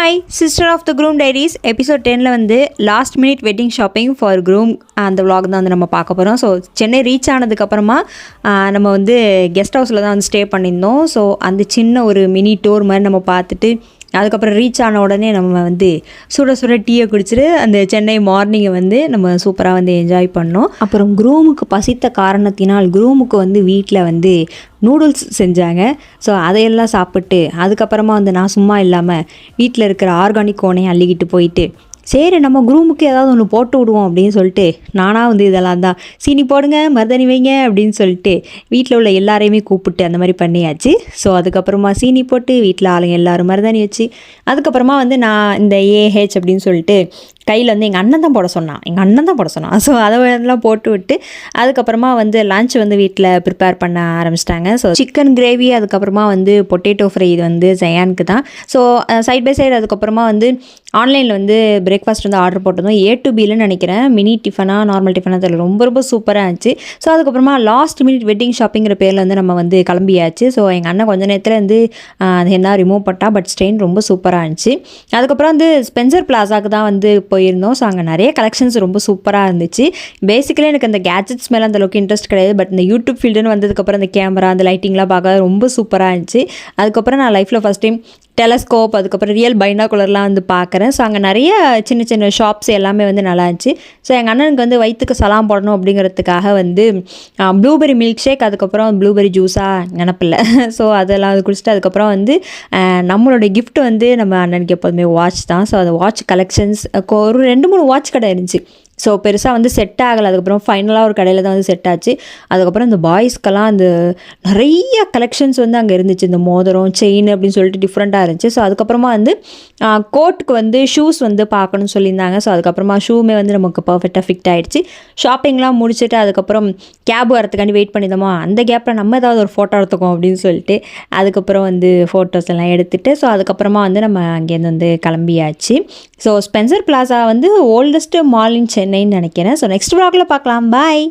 Hi sister of the groom diaries episode 10ல் வந்து last minute wedding shopping for groom அந்த vlog தான் வந்து நம்ம பார்க்க போகிறோம். ஸோ சென்னை ரீச் ஆனதுக்கப்புறமா நம்ம வந்து கெஸ்ட் ஹவுஸில் தான் வந்து ஸ்டே பண்ணியிருந்தோம். ஸோ அந்த சின்ன ஒரு மினி டூர் மாதிரி நம்ம பார்த்துட்டு அதுக்கப்புறம் ரீச் ஆன உடனே நம்ம வந்து சுட சுட டீயை குடிச்சிட்டு அந்த சென்னை மார்னிங்கை வந்து நம்ம சூப்பராக வந்து என்ஜாய் பண்ணோம். அப்புறம் க்ரூமுக்கு பசித்த காரணத்தினால் க்ரூமுக்கு வந்து வீட்டில் வந்து நூடுல்ஸ் செஞ்சாங்க. ஸோ அதையெல்லாம் சாப்பிட்டு அதுக்கப்புறமா வந்து நான் சும்மா இல்லாமல் வீட்டில் இருக்கிற ஆர்கானிக் கோனையும் அள்ளிக்கிட்டு போயிட்டு சரி நம்ம க்ரூமுக்கு ஏதாவது ஒன்று போட்டு விடுவோம் அப்படின்னு சொல்லிட்டு நானாக வந்து இதெல்லாம் தான் சீனி போடுங்க மருதாணி வைங்க அப்படின்னு சொல்லிட்டு வீட்டில் உள்ள எல்லாரையுமே கூப்பிட்டு அந்த மாதிரி பண்ணியாச்சு. ஸோ அதுக்கப்புறமா சீனி போட்டு வீட்டில் ஆளுங்க எல்லோரும் மருதாணி வச்சு அதுக்கப்புறமா வந்து நான் இந்த ஏஹெச் அப்படின்னு சொல்லிட்டு கையில் வந்து எங்கள் அண்ணன் தான் போட சொன்னான். ஸோ அதெல்லாம் போட்டு விட்டு அதுக்கப்புறமா வந்து லன்ச் வந்து வீட்டில் ப்ரிப்பேர் பண்ண ஆரம்பிச்சிட்டாங்க. ஸோ சிக்கன் கிரேவி அதுக்கப்புறமா வந்து பொட்டேட்டோ ஃப்ரை இது வந்து ஜயானுக்கு தான். ஸோ சைட் பை சைடு அதுக்கப்புறமா வந்து ஆன்லைனில் வந்து பிரேக்ஃபாஸ்ட் வந்து ஆர்டர் போட்டதும் A to Bன்னு நினைக்கிறேன். மினி டிஃபனாக நார்மல் டிஃபனாக தெரியல, ரொம்ப ரொம்ப சூப்பராக இருந்துச்சு. ஸோ அதுக்கப்புறமா லாஸ்ட் மினிட் வெட்டிங் ஷாப்பிங்கிற பேரில் வந்து நம்ம வந்து கிளம்பியாச்சு. ஸோ எங்கள் அண்ணன் கொஞ்சம் நேரத்தில் வந்து அது என்ன ரிமூவ் பண்ணிட்டா, பட் ஸ்டெயின் ரொம்ப சூப்பராக இருந்துச்சு. அதுக்கப்புறம் வந்து ஸ்பென்சர் பிளாசாக்கு தான் வந்து போயிருந்தோம். ஸோ அங்கே நிறைய கலெக்ஷன்ஸ் ரொம்ப சூப்பராக இருந்துச்சு. பேசிக்கலி எனக்கு அந்த கேட்ஜெட்ஸ் மேலே அந்த அளவுக்கு இன்ட்ரெஸ்ட் கிடையாது. பட் இந்த யூடியூப் ஃபீல்டுன்னு வந்ததுக்கப்புறம் அந்த கேமரா அந்த லைட்டிங்லாம் பார்க்க ரொம்ப சூப்பராக இருந்துச்சு. அதுக்கப்புறம் நான் லைஃப்பில் ஃபஸ்ட் டைம் டெலஸ்கோப் அதுக்கப்புறம் ரியல் பைனாகுலர்லாம் வந்து பார்க்குறேன். ஸோ அங்கே நிறைய சின்ன சின்ன ஷாப்ஸ் எல்லாமே வந்து நல்லா இருந்துச்சு. ஸோ எங்கள் அண்ணனுக்கு வந்து வயிற்றுக்கு சலாம் போடணும் அப்படிங்கிறதுக்காக வந்து ப்ளூபெரி மில்க் ஷேக் அதுக்கப்புறம் ப்ளூபெரி ஜூஸாக நினப்பில்லை. ஸோ அதெல்லாம் அது குடிச்சிட்டு அதுக்கப்புறம் வந்து நம்மளோட கிஃப்ட் வந்து நம்ம அண்ணனுக்கு எப்போதுமே வாட்ச் தான். ஸோ அந்த வாட்ச் கலெக்ஷன்ஸ் ஒரு 2-3 வாட்ச் கடை இருந்துச்சு. ஸோ பெருசாக வந்து செட் ஆகலை. அதுக்கப்புறம் ஃபைனலாக ஒரு கடையில் தான் வந்து செட் ஆச்சு. அதுக்கப்புறம் இந்த பாய்ஸ்க்கெல்லாம் அந்த நிறைய கலெக்ஷன்ஸ் வந்து அங்கே இருந்துச்சு. இந்த மோதிரம் செயின் அப்படின்னு சொல்லிட்டு டிஃப்ரெண்ட்டாக இருந்துச்சு. ஸோ அதுக்கப்புறமா வந்து கோட்டுக்கு வந்து ஷூஸ் வந்து பார்க்கணும்னு சொல்லியிருந்தாங்க. ஸோ அதுக்கப்புறமா ஷூமே வந்து நமக்கு பர்ஃபெக்டாக ஃபிட் ஆகிடுச்சு. ஷாப்பிங்லாம் முடிச்சுட்டு அதுக்கப்புறம் கேப் வரத்துக்காண்டி வெயிட் பண்ணியிருந்தோமா, அந்த கேப்பில் நம்ம ஏதாவது ஒரு ஃபோட்டோ எடுத்துக்கோம் அப்படின்னு சொல்லிட்டு அதுக்கப்புறம் வந்து ஃபோட்டோஸ் எல்லாம் எடுத்துகிட்டு ஸோ அதுக்கப்புறமா வந்து நம்ம அங்கேருந்து வந்து கிளம்பியாச்சு. ஸோ ஸ்பென்சர் பிளாசா வந்து ஓல்டஸ்ட் மால் இன் சென்னைன்னு நினைக்கிறேன். ஸோ நெக்ஸ்ட் vlogல பார்க்கலாம். பாய்.